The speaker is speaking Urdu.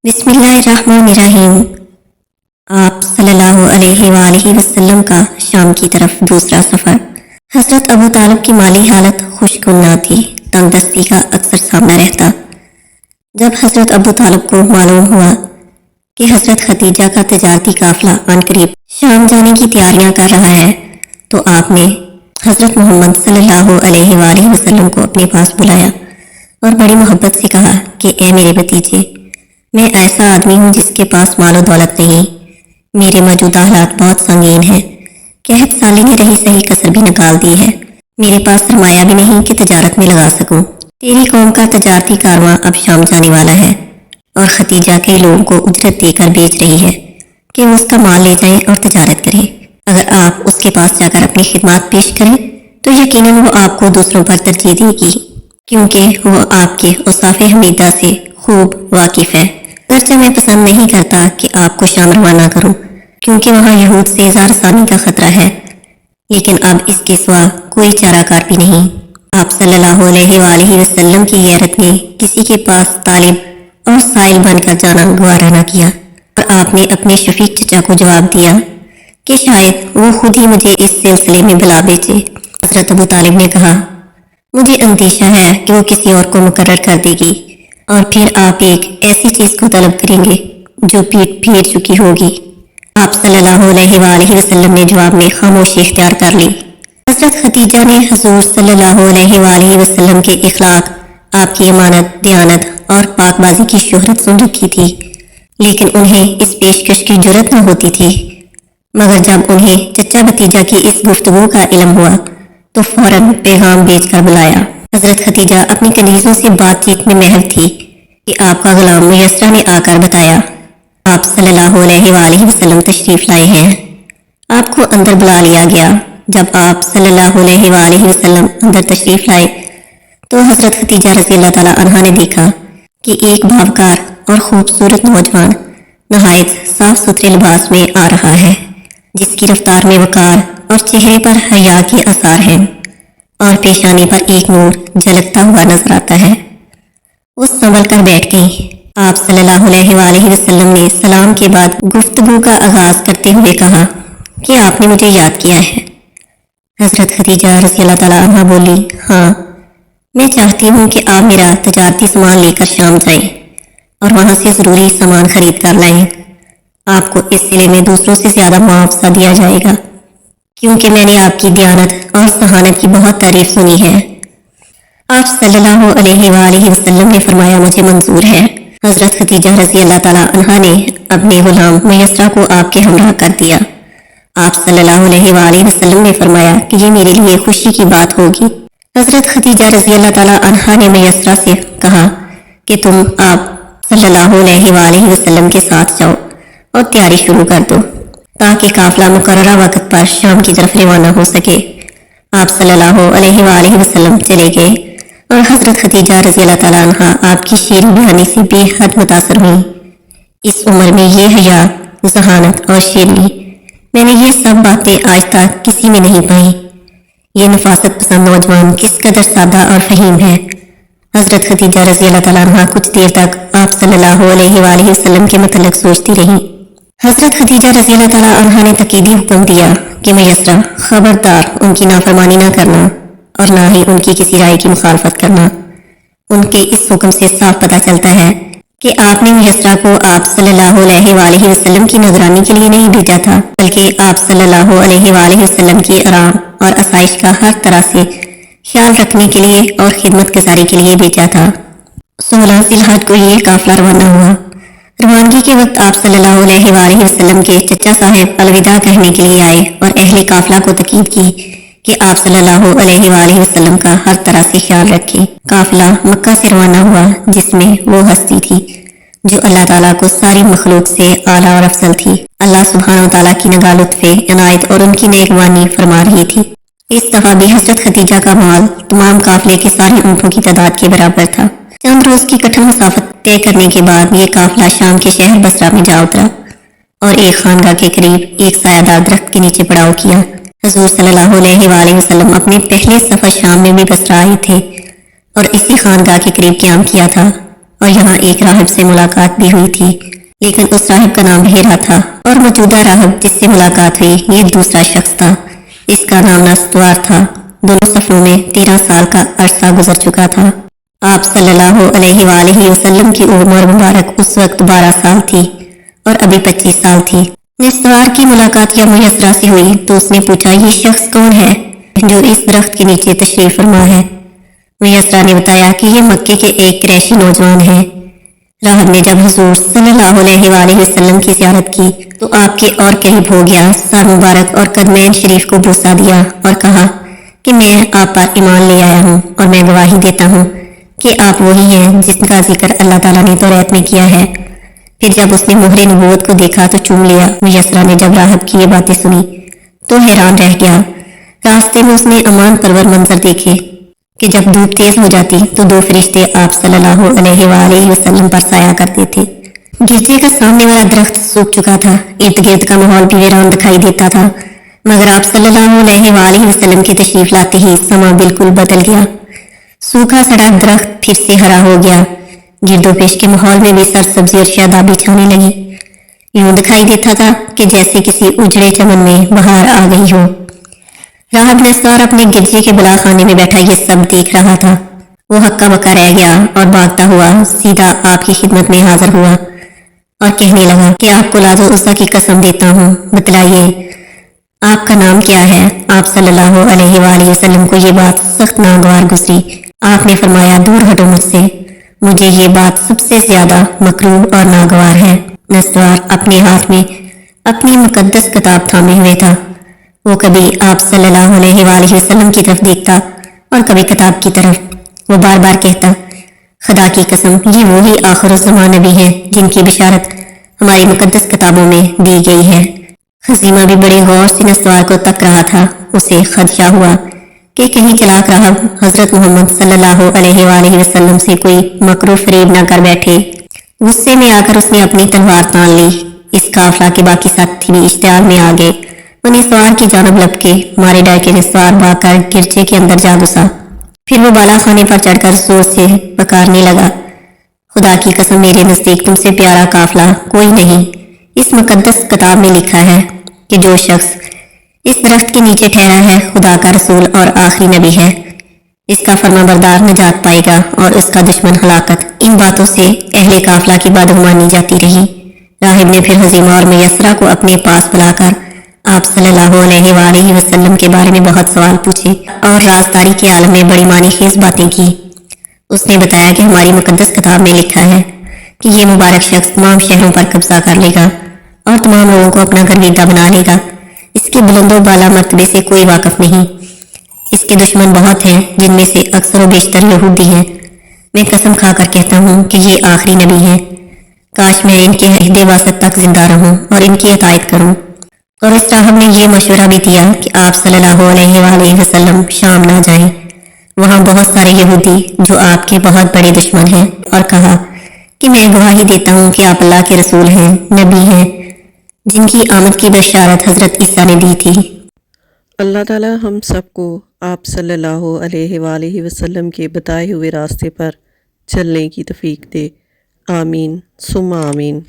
بسم اللہ الرحمن الرحیم۔ آپ صلی اللہ علیہ وآلہ وسلم کا شام کی طرف دوسرا سفر۔ حضرت ابو طالب کی مالی حالت خوشگوار نہ تھی، تنگ دستی کا اکثر سامنا رہتا۔ جب حضرت ابو طالب کو معلوم ہوا کہ حضرت خدیجہ کا تجارتی قافلہ عنقریب شام جانے کی تیاریاں کر رہا ہے تو آپ نے حضرت محمد صلی اللہ علیہ وآلہ وسلم کو اپنے پاس بلایا اور بڑی محبت سے کہا کہ اے میرے بھتیجے، میں ایسا آدمی ہوں جس کے پاس مال و دولت نہیں، میرے موجودہ حالات بہت سنگین ہیں، قحط سالی نے رہی صحیح کسر بھی نکال دی ہے، میرے پاس سرمایہ بھی نہیں کہ تجارت میں لگا سکوں۔ تیری قوم کا تجارتی کارواں اب شام جانے والا ہے اور خدیجہ کے لوگوں کو اجرت دے کر بیچ رہی ہے کہ وہ اس کا مال لے جائیں اور تجارت کریں۔ اگر آپ اس کے پاس جا کر اپنی خدمات پیش کریں تو یقیناً وہ آپ کو دوسروں پر ترجیح دے گی، کیونکہ وہ آپ کے اوصاف حمیدہ سے خوب واقف ہے۔ اگرچہ میں پسند نہیں کرتا کہ آپ کو شام روانہ کروں، کیونکہ وہاں یہود سے زار ثانی کا خطرہ ہے، لیکن اب اس کے سوا کوئی چارہ کار بھی نہیں۔ آپ صلی اللہ علیہ وآلہ وسلم کی غیرت نے کسی کے پاس طالب اور سائل بن کر جانا گوارا نہ کیا، اور آپ نے اپنے شفیق چچا کو جواب دیا کہ شاید وہ خود ہی مجھے اس سلسلے میں بلا بیچے۔ حضرت ابو طالب نے کہا، مجھے اندیشہ ہے کہ وہ کسی اور کو مقرر کر دے گی اور پھر آپ ایک ایسی چیز کو طلب کریں گے جو پیٹ پھیر چکی ہوگی۔ آپ صلی اللہ علیہ وآلہ وسلم نے جواب میں خاموشی اختیار کر لی۔ حضرت خدیجہ نے حضور صلی اللہ علیہ وآلہ وسلم کے اخلاق، آپ کی امانت، دیانت اور پاک بازی کی شہرت سن رکھی تھی، لیکن انہیں اس پیشکش کی جرت نہ ہوتی تھی۔ مگر جب انہیں چچا بھتیجا کی اس گفتگو کا علم ہوا تو فوراً پیغام بھیج کر بلایا۔ حضرت خدیجہ اپنی کنیزوں سے بات چیت میں محو تھی کہ آپ کا غلام میسرہ نے آ کر بتایا آپ صلی اللہ علیہ وآلہ وسلم تشریف لائے ہیں۔ آپ کو اندر بلا لیا گیا۔ جب آپ صلی اللہ علیہ وآلہ وسلم اندر تشریف لائے تو حضرت خدیجہ رضی اللہ تعالیٰ عنہا نے دیکھا کہ ایک بھاوکار اور خوبصورت نوجوان نہایت صاف ستھرے لباس میں آ رہا ہے، جس کی رفتار میں وقار اور چہرے پر حیا کے آثار ہیں اور پیشانی پر ایک نور جھلکتا ہوا نظر آتا ہے۔ وہ سنبھل کر بیٹھ گئی۔ آپ صلی اللہ علیہ وآلہ وسلم نے سلام کے بعد گفتگو کا آغاز کرتے ہوئے کہا کہ آپ نے مجھے یاد کیا ہے۔ حضرت خدیجہ رضی اللہ تعالیٰ عنہا بولی، ہاں، میں چاہتی ہوں کہ آپ میرا تجارتی سامان لے کر شام جائیں اور وہاں سے ضروری سامان خرید کر لائیں۔ آپ کو اس سلے میں دوسروں سے زیادہ معاوضہ دیا جائے گا، کیونکہ میں نے آپ کی دیانت اور سہانت کی بہت تعریف سنی ہے۔ آپ صلی اللہ علیہ وآلہ وسلم نے فرمایا، مجھے منظور ہے۔ حضرت خدیجہ رضی اللہ تعالیٰ عنہا نے اپنے غلام میسرہ کو آپ کے ہمراہ کر دیا۔ آپ صلی اللہ علیہ وآلہ وسلم نے فرمایا کہ یہ میرے لیے خوشی کی بات ہوگی۔ حضرت خدیجہ رضی اللہ تعالیٰ عنہا نے میسرہ سے کہا کہ تم آپ صلی اللہ علیہ وآلہ وسلم کے ساتھ جاؤ اور تیاری شروع کر دو تاکہ قافلہ مقررہ وقت پر شام کی طرف روانہ ہو سکے۔ آپ صلی اللہ علیہ وآلہ وسلم چلے گئے اور حضرت خدیجہ رضی اللہ تعالیٰ عنہا آپ کی شیریں بیانی سے بے حد متاثر ہوئیں۔ اس عمر میں یہ حیا، ذہانت اور شیرینی، میں نے یہ سب باتیں آج تک کسی میں نہیں پائیں۔ یہ نفاست پسند نوجوان کس قدر سادہ اور فہیم ہے۔ حضرت خدیجہ رضی اللہ تعالیٰ عنہا کچھ دیر تک آپ صلی اللہ علیہ وآلہ وسلم کے متعلق سوچتی رہیں۔ حضرت خدیجہ رضی اللہ تعالیٰ عنہا نے تقیدی حکم دیا کہ میسرہ، خبردار ان کی نافرمانی نہ کرنا اور نہ ہی ان کی کسی رائے کی مخالفت کرنا۔ ان کے اس حکم سے صاف پتہ چلتا ہے کہ آپ نے میسرہ کو آپ صلی اللہ علیہ وآلہ وسلم کی نگرانی کے لیے نہیں بھیجا تھا، بلکہ آپ صلی اللہ علیہ وآلہ وسلم کی آرام اور آسائش کا ہر طرح سے خیال رکھنے کے لیے اور خدمت گزاری کے لیے بھیجا تھا۔ 16 ذی الحج کو یہ قافلہ روانہ ہوا۔ روانگی کے وقت آپ صلی اللہ علیہ وآلہ وسلم کے چچا صاحب الوداع کہنے کے لیے آئے اور اہل قافلہ کو تاکید کی کہ آپ صلی اللہ علیہ وآلہ وسلم کا ہر طرح سے خیال رکھیں۔ قافلہ مکہ سے روانہ ہوا، جس میں وہ ہستی تھی جو اللہ تعالیٰ کو ساری مخلوق سے اعلیٰ اور افضل تھی۔ اللہ سبحانہ وتعالیٰ کی نگاہ لطف عنایت اور ان کی نیکوانی فرما رہی تھی۔ اس دفعہ بھی حضرت خدیجہ کا مال تمام قافلے کے سارے اونٹوں کی تعداد کے برابر تھا۔ چند روز کی کٹھن مسافت طے کرنے کے بعد یہ قافلہ شام کے شہر بصرہ میں جا اترا اور ایک خانگاہ کے قریب ایک سایہ دار درخت کے نیچے پڑاؤ کیا۔ حضور صلی اللہ علیہ وآلہ وسلم اپنے پہلے سفر شام میں بھی بصرہ آئے تھے اور اسی خانگاہ کے قریب قیام کیا تھا اور یہاں ایک راہب سے ملاقات بھی ہوئی تھی، لیکن اس راہب کا نام بحیرہ تھا، اور موجودہ راہب جس سے ملاقات ہوئی یہ دوسرا شخص تھا، اس کا نام نستوار تھا۔ دونوں سفروں میں 13 سال کا عرصہ گزر چکا تھا۔ آپ صلی اللہ علیہ وآلہ وسلم کی عمر مبارک اس وقت 12 سال تھی اور ابھی 25 سال تھی۔ نستوار کی ملاقات یا میسرہ سے ہوئی تو اس نے پوچھا یہ شخص کون ہے جو اس درخت کے نیچے تشریف فرما ہے؟ میسرہ نے بتایا کہ یہ مکے کے ایک قریشی نوجوان ہے۔ راہب نے جب حضور صلی اللہ علیہ وآلہ وسلم کی زیارت کی تو آپ کے اور قریب ہو گیا، سر مبارک اور قدمین شریف کو بوسہ دیا اور کہا کہ میں آپ پر ایمان لے آیا ہوں اور میں گواہی دیتا ہوں کہ آپ وہی ہیں جس کا ذکر اللہ تعالیٰ نے توریت میں کیا ہے۔ پھر جب اس نے مہر نبوت کو دیکھا تو چوم لیا۔ میسرہ نے جب راہب کی یہ باتیں سنی تو حیران رہ گیا۔ راستے میں اس نے امان پرور منظر دیکھے کہ جب دھوپ تیز ہو جاتی تو 2 فرشتے آپ صلی اللہ علیہ وآلہ وسلم پر سایہ کرتے تھے۔ گرجے کا سامنے والا درخت سوکھ چکا تھا، ارد گرد کا ماحول بھی ویران دکھائی دیتا تھا، مگر آپ صلی اللہ علیہ وآلہ وسلم کے تشریف لاتے ہی سما بالکل بدل گیا۔ سوکھا سڑا درخت پھر سے ہرا ہو گیا، گرد و پیش کے ماحول میں بھی سرسبزی اور شادابی چھانے لگی۔ یوں دکھائی دیتا تھا کہ جیسے کسی اجڑے چمن میں بہار آ گئی ہو۔ راہب نستوار اپنے گرجے کے بلا خانے میں بیٹھا یہ سب دیکھ رہا تھا۔ وہ ہکا بکا رہ گیا اور بھاگتا ہوا سیدھا آپ کی خدمت میں حاضر ہوا اور کہنے لگا کہ آپ کو لات و عزیٰ کی قسم دیتا ہوں، بتلائیے آپ کا نام کیا ہے؟ آپ صلی اللہ علیہ وآلہ وسلم کو یہ بات سخت ناگوار گزری۔ آپ نے فرمایا دور ہٹو مجھ سے، مجھے یہ بات سب سے زیادہ مکروہ اور ناگوار ہے۔ نستوار اپنے ہاتھ میں اپنی مقدس کتاب تھامے ہوئے تھا۔ وہ کبھی آپ صلی اللہ علیہ وآلہ وسلم کی طرف دیکھتا اور کبھی کتاب کی طرف۔ وہ بار بار کہتا خدا کی قسم یہ وہی آخر الزمان نبی ہیں جن کی بشارت ہماری مقدس کتابوں میں دی گئی ہے۔ خزیمہ بھی بڑے غور سے نستوار کو تک رہا تھا۔ اسے خدشہ ہوا کہ کہیں چلاک راہب حضرت محمد صلی اللہ علیہ وآلہ وسلم سے کوئی مکر و فریب نہ کر بیٹھے۔ غصے میں آ کر اس نے اپنی تلوار تان لی۔ اس قافلہ کے باقی ساتھی بھی اشتعال میں آ گئے۔ وہ نستوار کی جانب لپکے، مارے ڈر کے نستوار بھاگ کر گرجے کے اندر جا گھسا۔ پھر وہ بالا خانے پر چڑھ کر زور سے پکارنے لگا خدا کی قسم میرے نزدیک تم سے پیارا قافلہ کوئی نہیں۔ اس مقدس کتاب میں لکھا ہے کہ جو شخص اس درخت کے نیچے ٹھہرا ہے خدا کا رسول اور آخری نبی ہے، اس کا فرما بردار نجات پائے گا اور اس کا دشمن ہلاکت۔ ان باتوں سے اہل قافلہ کی بدگمانی جاتی رہی۔ راہب نے پھر حزیمہ اور میسرہ کو اپنے پاس بلا کر آپ صلی اللہ علیہ وآلہ وسلم کے بارے میں بہت سوال پوچھے اور رازداری کے عالم میں بڑی معنی خیز باتیں کی۔ اس نے بتایا کہ ہماری مقدس کتاب میں لکھا ہے کہ یہ مبارک شخص تمام شہروں پر قبضہ کر لے گا اور تمام لوگوں کو اپنا گرویدہ بنا لے گا۔ اس کے بلند و بالا مرتبے سے کوئی واقف نہیں۔ اس کے دشمن بہت ہیں جن میں سے اکثر و بیشتر یہودی ہیں۔ میں قسم کھا کر کہتا ہوں کہ یہ آخری نبی ہیں۔ کاش میں ان کے عہد واسط تک زندہ رہوں اور ان کی اطاعت کروں۔ اور اس راہب نے یہ مشورہ بھی دیا کہ آپ صلی اللہ علیہ وآلہ وسلم شام نہ جائیں، وہاں بہت سارے یہودی جو آپ کے بہت بڑے دشمن ہیں، اور کہا کہ میں گواہی دیتا ہوں کہ آپ اللہ کے رسول ہیں، نبی ہیں، جن کی آمد کی بشارت حضرت عیسیٰ نے دی تھی۔ اللہ تعالی ہم سب کو آپ صلی اللہ علیہ وآلہ وسلم کے بتائے ہوئے راستے پر چلنے کی توفیق دے، آمین ثم آمین۔